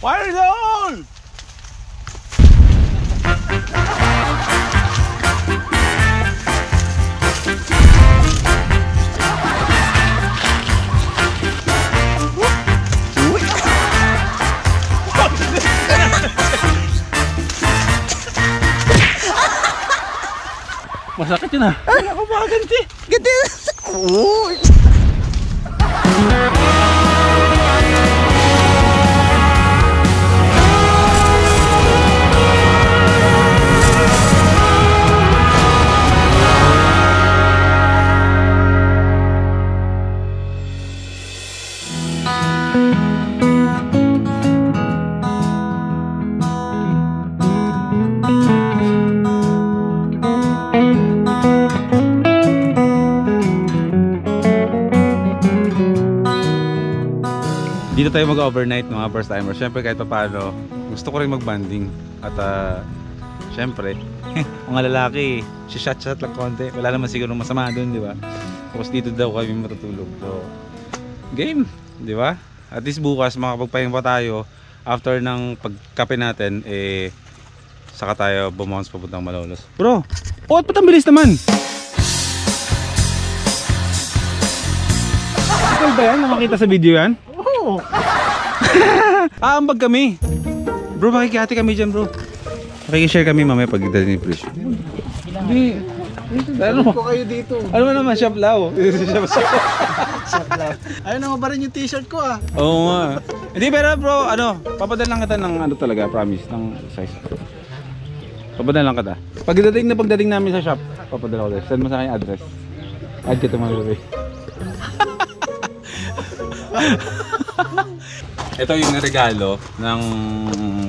Fire zone! Masakit yun ah. Ay, ako baka ganti. Ganti. Oo. Dito tayo mag-overnight mga first timers. Siyempre kahit paano gusto ko rin mag-banding. At siyempre mga lalaki, shot lang konti. Wala naman siguro masama doon, di ba? Tapos dito daw kami matutulog. So, game, di ba? At least bukas makapagpahinga pa tayo. After ng pagkape natin, saka tayo bumounce papuntang Malolos. Bro, ba't ang bilis naman? Ikaw ba yan? Nakakita sa video yan? Oo. Aambag kami. Bro, makikihati kami dyan bro. Makikishare kami mamaya pag dali ni Prish. Hindi. Ano ko kayo dito? Ano naman, shop lao. Shop lao. Ayun naman ba rin yung t-shirt ko ah. Oo nga. Hindi pero bro, papadala lang kita ng talaga, promise, ng size. Papadala lang kita. Pagdating namin sa shop, papadala ko din. Send mo sa akin yung address. Add kita mga bebe. Ito yung regalo ng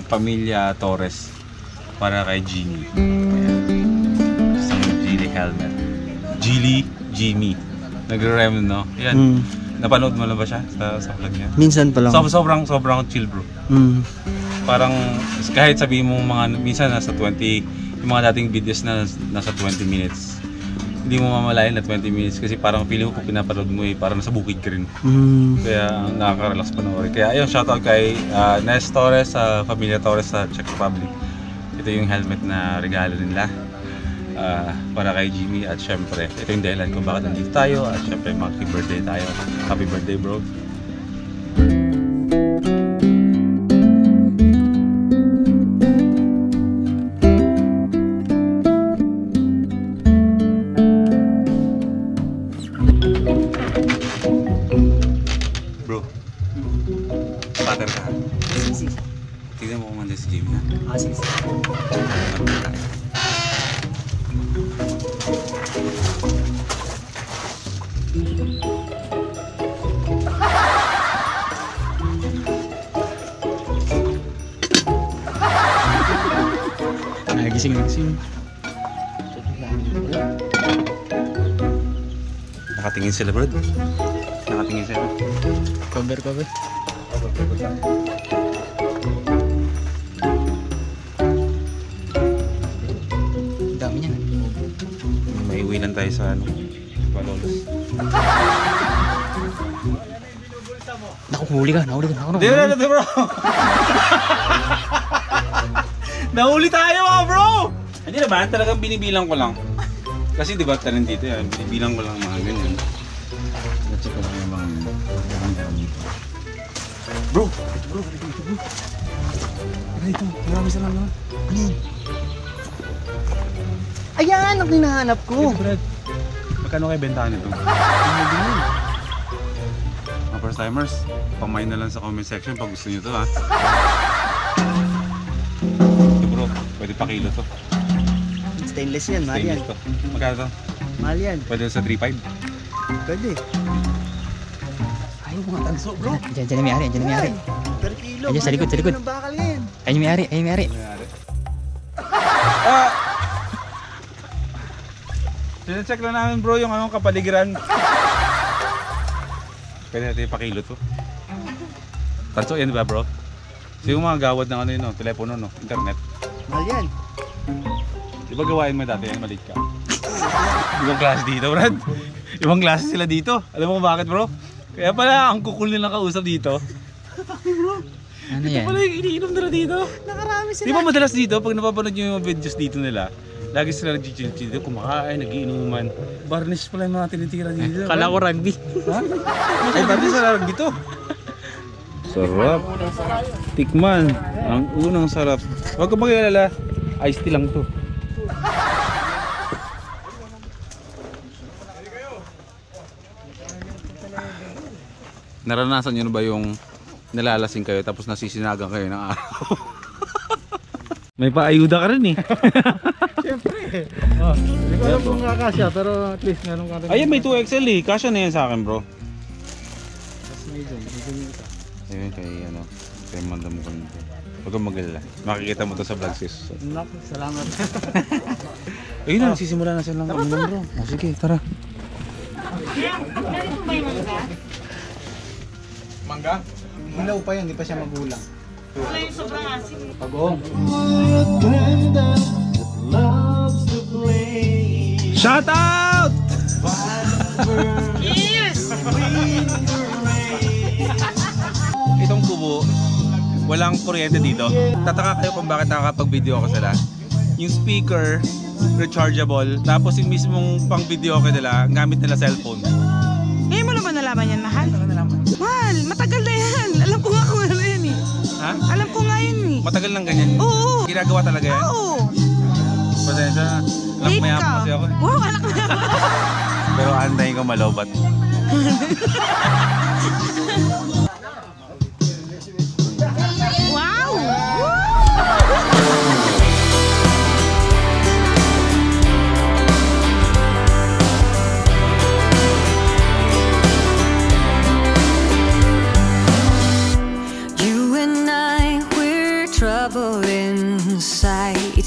pamilya Torres para kay Jimmy. Isang Geely helmet. Geely Jimmy. Nagre-rem no? Yan. Napanood mo na ba siya sa vlog niya? Minsan pa lang. Sobrang chill bro. Parang kahit sabihin mo minsan nasa 20, yung mga dating videos na nasa 20 minutes. Hindi mo mamalayan na 20 minutes kasi parang feeling ko pinapanood mo parang nasa bukid ka rin. Kaya nakaka-relax panoorin. Kaya ayun, shoutout kay Nes Torres sa Familia Torres sa Czech Republic. Ito yung helmet na regalo nila para kay Jimmy at syempre ito yung dahilan kung bakit nandito tayo at syempre mag-birthday tayo. Happy birthday bro! Pattern ka. Sige. Tignan mo kung manda si Jimmy ha. Sige. Gising. Nakatingin sila bro. Nakatingin sila. Cover. Dami niyan. May uwi lang tayo sa Malolos. Nakuhuli ka. Hindi bro. Nahuli tayo bro. Hindi naman, talagang binibilang ko lang. Kasi diba talent dito yan, binibilang ko lang mga ganyan. Check ko lang yung mga dito. Bro. Ito, marami sa lang naman. Ano yun? Ayan, ang hinahanap ko. Ito Brad, magkano kayo bentahan nito? Mga first timers, pamain na lang sa comment section pag gusto nyo to ha. Ito bro, pwede pa kilo to. Stainless yan, mahal yan. Stainless to. Magkano to? Mahal yan. Pwede sa 3.5? Pwede. Ayaw mga tanso bro. Diyan na may-ari, Per kilo. Ayun, sa likod. Ng bakal yan. Ayun may-ari. Check lang namin bro yung kapaligiran. Pwede natin ipakilo to. Tanso yan ba bro? So yung mga gawad ng telepono internet. Mahal yan. Di ba gawain mo dati yan, maliit ka? Ibang klase dito, Brad. Ibang klase sila dito. Alam mo bakit, bro? Kaya pala, ang kukul nilang kausap dito. Ano Ito yan? pala yung iniinom nila dito. Nakarami sila. Di ba madalas dito, pag napapanood nyo yung mga videos dito nila, lagi sila nag-chill-chill, kumakain, nagiinuman. Barnish pala yung mga tinitira dito. Kala ko rugby. Ha? Ay, barnish sa larag dito. Sarap. Tikman. Ang unang sarap. Huwag ka mag-alala. Iced tea lang to. Naranasan nyo na ba yung nalalasing kayo tapos nasisinagan kayo ng araw? May paayuda ka rin eh. Siyempre. Hindi ko alam kung kakasya, pero at least meron ka rin. Ayan, may 2XL eh. Kasya na yan sa akin, bro. Tapos medium yung isa. Ayun, kay Mandam Ganda. Huwag kang mag-alala. Makikita mo to sa vlog sis. Naku, salamat. Ayun na, nagsisimula na silang uminom, bro. O sige, tara. Mangga? Hilaw pa yan, di pa siya magulang. Wala yung sobrang asin. Pag-oong. Shout out! Yes! Itong kubo, walang kuryente dito. Tataka kayo kung bakit nakakapag-video ako sila. Yung speaker, rechargeable. Tapos yung mismong pang-video ko nila, gamit nila cellphone. Ngayon mo na ba nalaman yan, mahal? Mahal, matagal na yan. Alam ko nga kung ano yan eh. Ha? Alam ko nga yun eh. Matagal lang ganyan. Oo. Ginagawa talaga yan. Oo. Pasensya na. Anak Late mayaman ka. kasi ako. Wow, anak mo yan. Pero antayin ko malobat. Wow! You and I, we're trouble inside.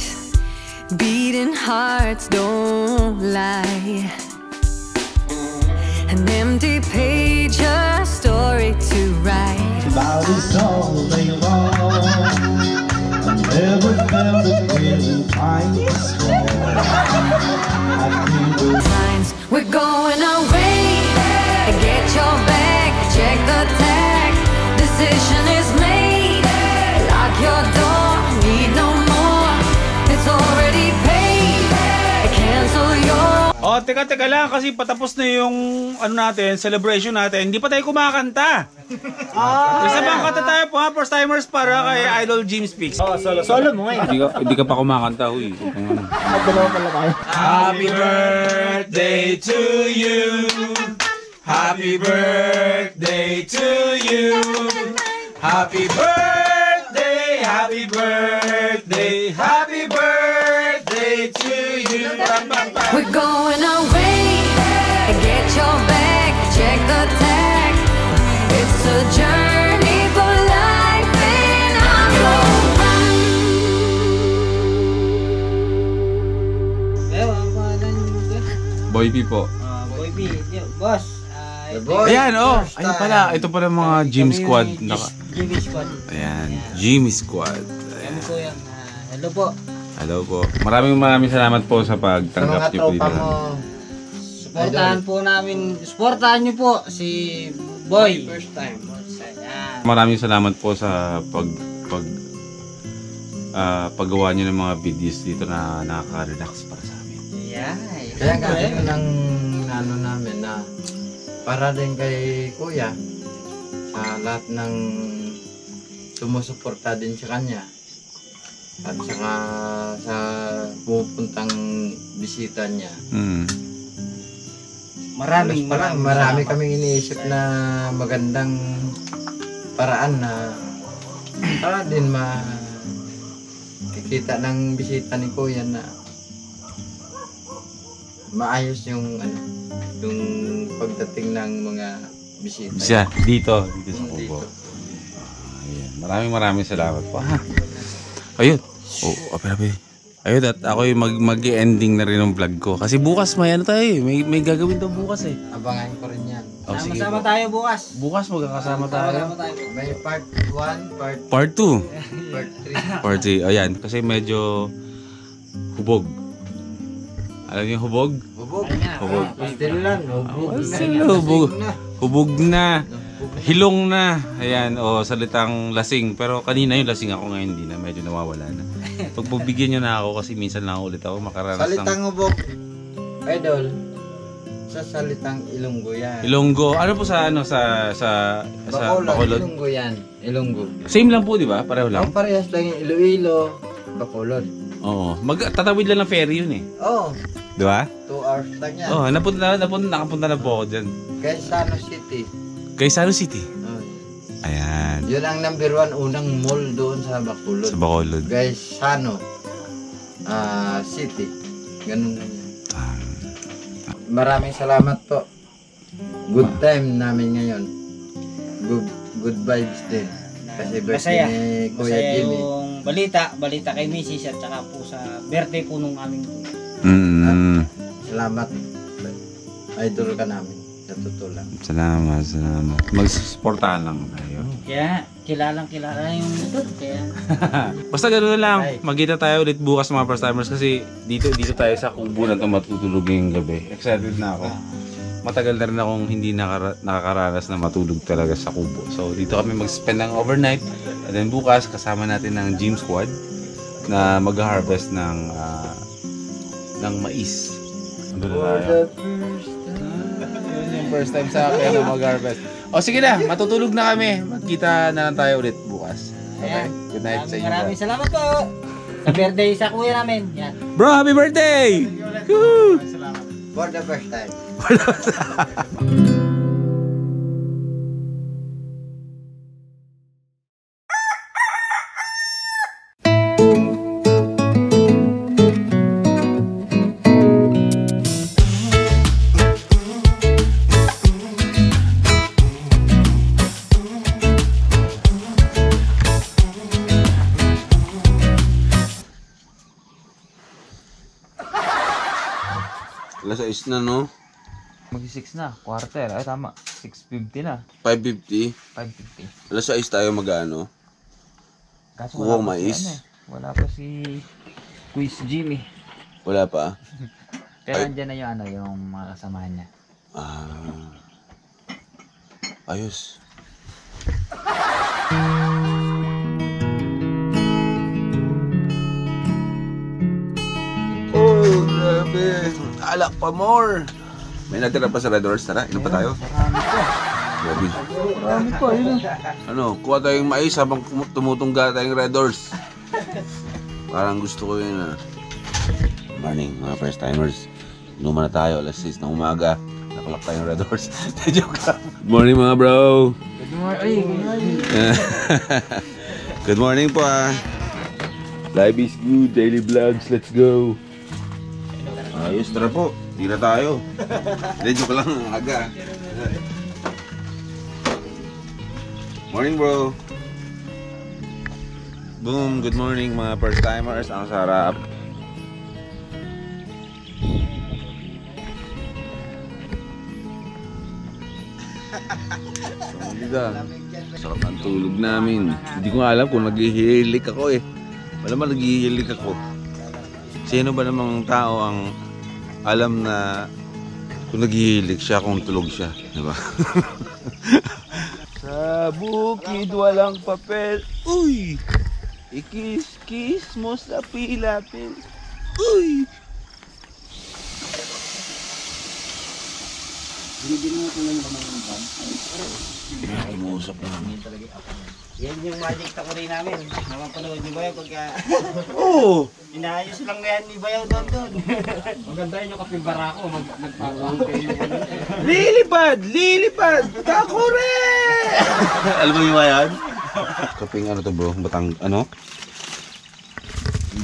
Beating hearts don't lie. An empty page, a story to write. About us all day long. I never felt it really quite this strong. I feel Signs, we're going away. Get your bag, check the tag. Decision is made. Lock your door, need no more. It's already paid. Cancel your. Oh, teka lang kasi patapos na yung ano natin, celebration natin. Hindi pa tayo kumakanta. Isa bang kanta tayo po ha? First timers para kay Idol Jim Speaks. Solo mo eh. Hindi ka pa kumakanta, huy. Magdalawa pala tayo. Happy birthday to you. Happy birthday to you. Happy birthday, happy birthday, happy birthday to you. We're going away. Get your bag, check the tag. It's a journey for life in our own. Ang pangalan niyo? Boy P po. Boy B. Boss. Ayan, oh. Ayun pala. Ito pala mga gym squad. Jimmy Squad. Ayan, Jimmy Squad. Kami po yan. Hello po. Hello po. Maraming salamat po sa pagtanggap niyo po dito. Supportahan po namin. Supportahan niyo po si Boy. First time. Yan. Maraming salamat po sa paggawa niyo ng mga videos dito na nakaka-relax para sa amin. Yan. Kaya nga ito ng ano namin na para din kay Kuya sa lahat ng sumusuporta din sa kanya at saka sa pupuntang bisita niya. Marami kaming iniisip na magandang paraan na para din makikita ng bisita ni Kuya na maayos yung pagdating ng mga bisita. Siya, dito sa Dito. Kubo. Ayan, maraming salamat po. Ayun. Oh, ape. Ayun, at ako yung mag-ending na rin ng vlog ko. Kasi bukas may ano tayo eh. May gagawin daw bukas eh. Abangan ko rin yan. Oh, sige Sama-sama po. tayo bukas. Bukas magkakasama tayo. Sama tayo. May part 1, Part 2. part 3. Part 3. Ayan, kasi medyo hubog. Alam niyo hubog? Hubog. Hubog. Pastilan. Hubog. Hubog. Hubog na. Hilong na. Ayan, salitang lasing. Pero kanina yung lasing ako, ngayon hindi na. Medyo nawawala na. Pagbibigyan niyo na ako kasi minsan lang ulit ako makaranas Salitang hubog. Idol. Sa salitang Ilonggo yan. Ilonggo. Ano po sa Bacolod? Ilonggo yan. Ilonggo. Same lang po, di ba? Pareho lang. Ang parehas lang yung Iloilo, Bacolod. Oo. Tatawid lang ng ferry yun eh. Oo. Di ba? 2 hours lang yan. Oo, nakapunta na po ako dyan. Quezon City. Quezon City. Oh. Ayan. Yun ang number 1 unang mall doon sa Bacolod. Sa Bacolod. Quezon City. Ganun lang yan. Maraming salamat po. Good time namin ngayon. Good vibes din. Kasi birthday Masaya. ni Kuya Masaya Jimmy. yung balita kay Mrs. at saka po sa birthday po nung aming kuya. Salamat. Idol ka namin. Sa totoo lang. Salamat. Magsusuportahan lang tayo. Kaya kilala yung ito. Kaya Basta gano'n na lang. Magkita tayo ulit bukas mga first timers kasi dito tayo sa kubo na ito matutulog ngayong gabi. Excited na ako. Matagal na rin akong hindi nakakaranas na matulog talaga sa kubo. So dito kami mag-spend ng overnight. And then bukas kasama natin ng gym squad na mag-harvest ng mais. Ano na tayo? Yun yung first time sa akin na mag-harvest. O sige na, matutulog na kami. Magkita na lang tayo ulit bukas. Okay? Good night sa inyo. maraming salamat po sa birthday sa kuya namin. Yan. Bro, happy birthday! Woo! For the first time. Alas 6 na, no? Mag-6 na, quarter. Ay, tama. 6:50 na. 5:50. 5:50. Alas 6 tayo mag-ano. Kaso Kuha wala pa mais. si, wala pa si Quiz Jimmy. Wala pa. Pero andyan na yung mga kasamahan niya. Ayos. Oh, grabe. Alak pa more. May natira pa sa Red Horse. Tara, inom pa tayo. Grabe. Marami pa, yun. Ano, kuha tayong mais habang tumutungga tayong Red Horse. Parang gusto ko yun. Morning, mga first timers. Inuman na tayo, alas 6 ng umaga. Nakalak tayong Red Horse. Joke lang. Good morning, mga bro. Good morning. Good morning po Life is good, daily vlogs, let's go. Ayos, tara po. Tira tayo. Hindi, joke lang, aga. Morning, bro. Boom, good morning mga first timers. Ang sarap. Sarap ang tulog namin. Hindi ko nga alam kung naghihilik ako eh. Malamang naghihilik ako. Sino ba namang tao ang alam na kung naghihilik siya, kung tulog siya, di ba? Sa bukid walang papel. Uy! Ikis-kis mo sa pilapil. Uy! Umusap na. Yan yung magic takuri namin. Napapanood ni Bayaw pagka Oo! inaayos lang na yan ni Bayaw doon. Maganda yun yung kapibara ko. Nagpapangkay na yan. Lilipad! Lilipad! Takure! Alam mo yung yan? Kaping ano to bro? Batang ano?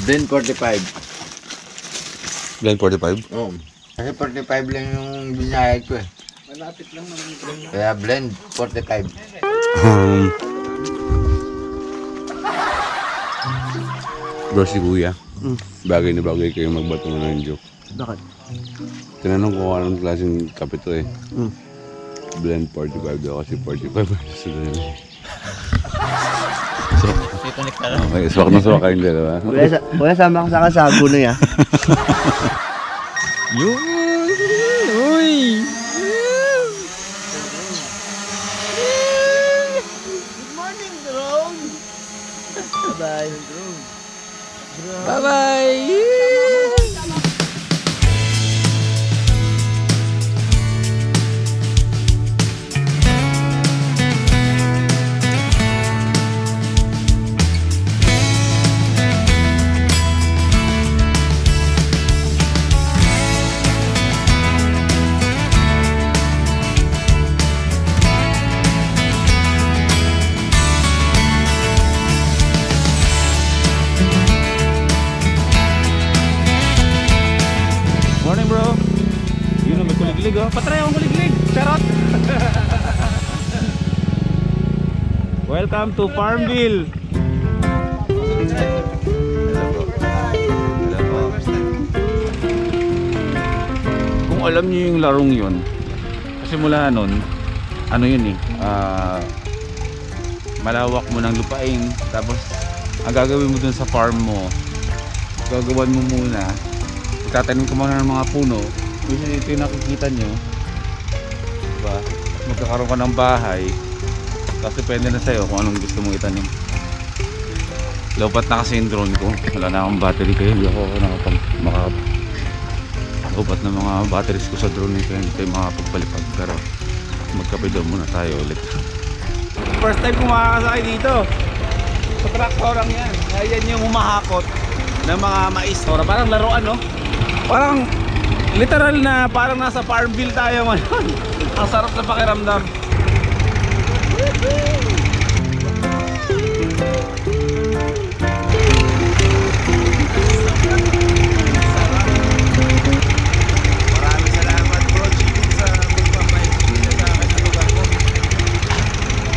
Blend 45. Blend 45? Oo. Kasi 45 lang yung binayad ko eh. Malapit lang naman yung Kaya blend 45. Bro, si kuya. Bagay na bagay kayo magbato ng joke. Bakit? Tinanong ko kung anong klaseng kape to eh. Blend 45 daw kasi 45 sa dali. Okay, swak na swak kayong dalawa. Kuya, sama ka sa kasago na yan. Yun! Uy! Bye-bye! Morning bro. Yun may kuliglig oh. Patry akong kuliglig. Charot. Welcome to Farmville. Kung alam niyo yung larong yun, kasi mula nun, ano yun eh, malawak mo ng lupain, tapos ang gagawin mo dun sa farm mo, gagawan mo muna, tatanim ko muna ng mga puno. Kasi ito yung nakikita nyo, diba? Magkakaroon ka ng bahay, tapos depende na sa'yo kung anong gusto mong itanim. Lopat na kasi yung drone ko, wala na akong battery, kaya hindi ako makalopat na mga batteries ko sa drone, kaya hindi tayo makapagpalipad. Pero magkape daw muna tayo ulit. First time ko makakasakay dito sa traktorang yan. Ayan yung humahakot ng mga mais. Parang laruan, no? Parang literal na parang nasa Farmville tayo ngayon. Ang sarap na pakiramdam. Maraming salamat bro Chico sa pagpapaikot sa akin ng lugar ko.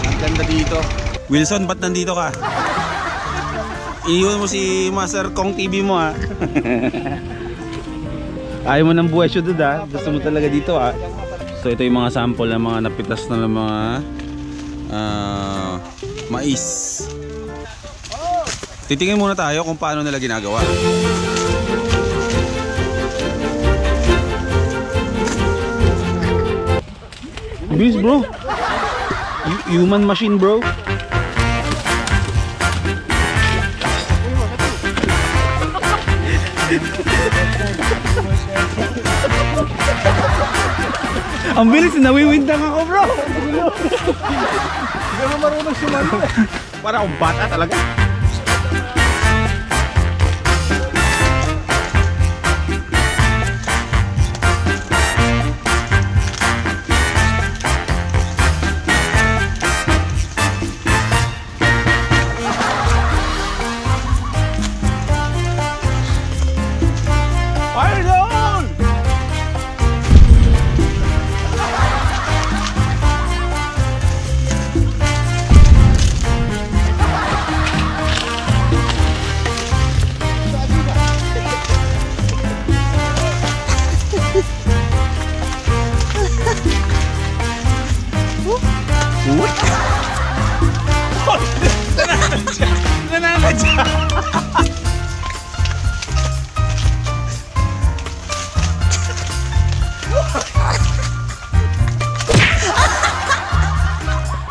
Ang ganda dito. Wilson, ba't nandito ka? Iniwan mo si Master Kong TV mo ha. Ayaw mo ng buhay siya doon ha. Gusto mo talaga dito ha. So ito yung mga sample ng mga napitas na ng mga mais. Titingin muna tayo kung paano nila ginagawa. Bilis bro. Human machine bro. Ang bilis, nawiwindang ako bro. Hindi ako marunong sumalo. Para akong bata talaga.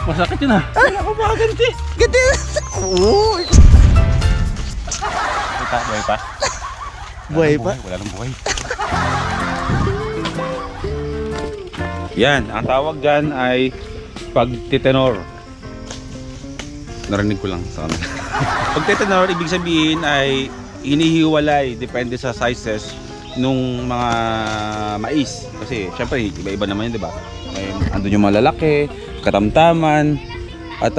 Masakit yun ah. Ay, ako makaganti. Ganti. Uy. Buhay pa? Buhay pa? Wala nang buhay. Yan, ang tawag dyan ay pagtitenor. Narinig ko lang sa kanila. Pagtitenor, ibig sabihin ay inihiwalay, depende sa sizes nung mga mais. Kasi syempre, iba-iba naman yun, di ba? May andun yung malalaki, katamtaman, at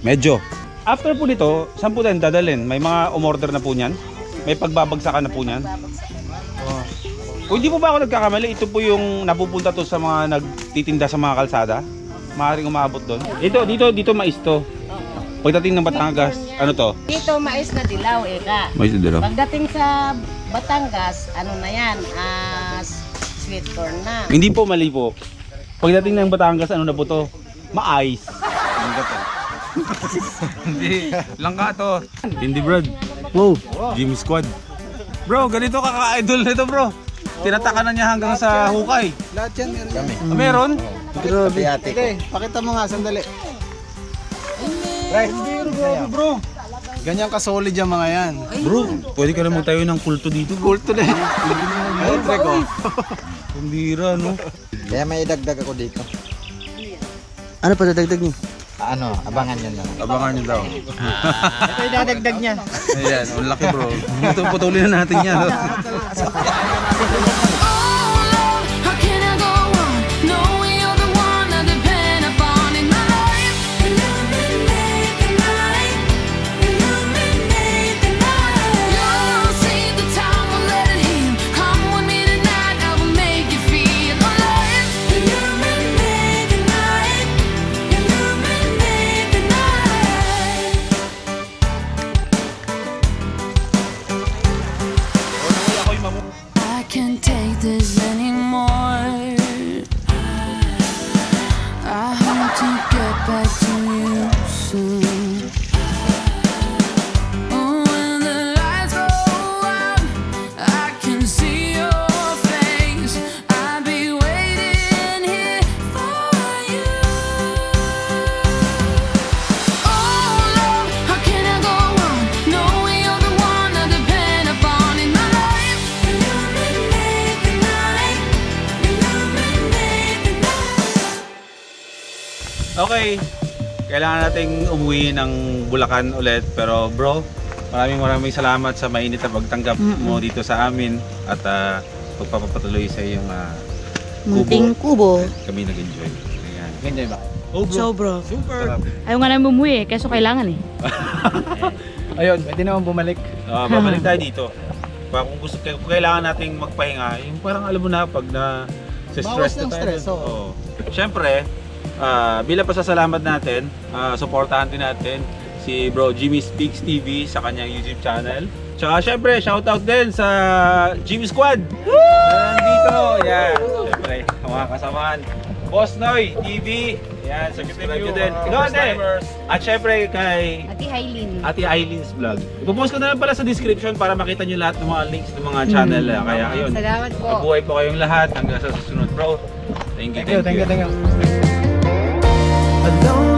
medyo. After po nito, saan po din dadalhin? May mga umorder na po niyan? May pagbabagsakan na po niyan? Kung hindi po ba ako nagkakamali, ito po yung napupunta to sa mga nagtitinda sa mga kalsada. Maaaring umabot doon. Dito mais to. Pagdating ng Batangas, ano to? Dito mais na dilaw, eka. Mais na dilaw. Pagdating sa Batangas, ano na yan? Sweet corn na. Hindi po, mali po. Pagdating ng Batangas, ano na po to? Mais. Langka to. Hindi, langka to. Hindi Brad. Wow, Jimmy Squad. Bro, ganito kaka-idol nito bro. tinatakan na niya hanggang sa hukay. Lahat yan meron. Kami. Meron? Grabe. Ate ko. Okay, pakita mo nga, sandali. Right. Grabe bro. Ganyan ka-solid yung mga yan. Bro, pwede ka na magtayo ng kulto dito. Kulto na yan. Ayun, Trek, oh. Kumbira, no? Kaya may idagdag ako dito. Ano pa dadagdag niyo? Ano, abangan nyo na. Abangan niyo daw. Ito idadagdag niya. Ayan, ang laki bro. Ito, putulin na natin yan. How can I go on knowing you're the one I depend upon in my life? Illuminate the night, illuminate the night. You'll see the time, will let it heal. Come with me tonight, I will make you feel alive. Illuminate the night, illuminate the night. I can't take this anymore. I hope to get back to you soon. When the lights go out, I can see your face. I'll be waiting here for you. Oh Lord, how can I go on knowing you're the one I depend upon in my life? Illuminate the night, illuminate the night. Okay, kailangan nating umuwi ng Bulacan ulit. Pero bro, maraming salamat sa mainit na pagtanggap mo dito sa amin. At pagpapatuloy sa iyong Munting kubo. Kami nag-enjoy. Ayan. Ganyan ba? Oh bro, Sobra. super! Ayaw nga namin bumuwi eh, kaso kailangan eh. Ayun, pwede naman bumalik. Babalik tayo dito. Kung kailangan nating magpahinga, yung parang alam mo na pag na stress na ng tayo. stress, oo. Siyempre, bilang pasasalamat natin, supportahan din natin si Bro Jimmy Speaks TV sa kanyang YouTube channel. Tsaka syempre, shoutout din sa Jimmy Squad! Nandito! Yan! Syempre, mga kasamaan. Boss Noy TV! Yan, subscribe nyo din. Ikaw ate! At syempre kay Ate Hailin. Ate Eileen's Vlog. Ipopost ko na lang pala sa description para makita nyo lahat ng mga links ng mga channel. Kaya ayun, Salamat po. mabuhay po kayong lahat hanggang sa susunod bro. Thank you. Thank you. Alone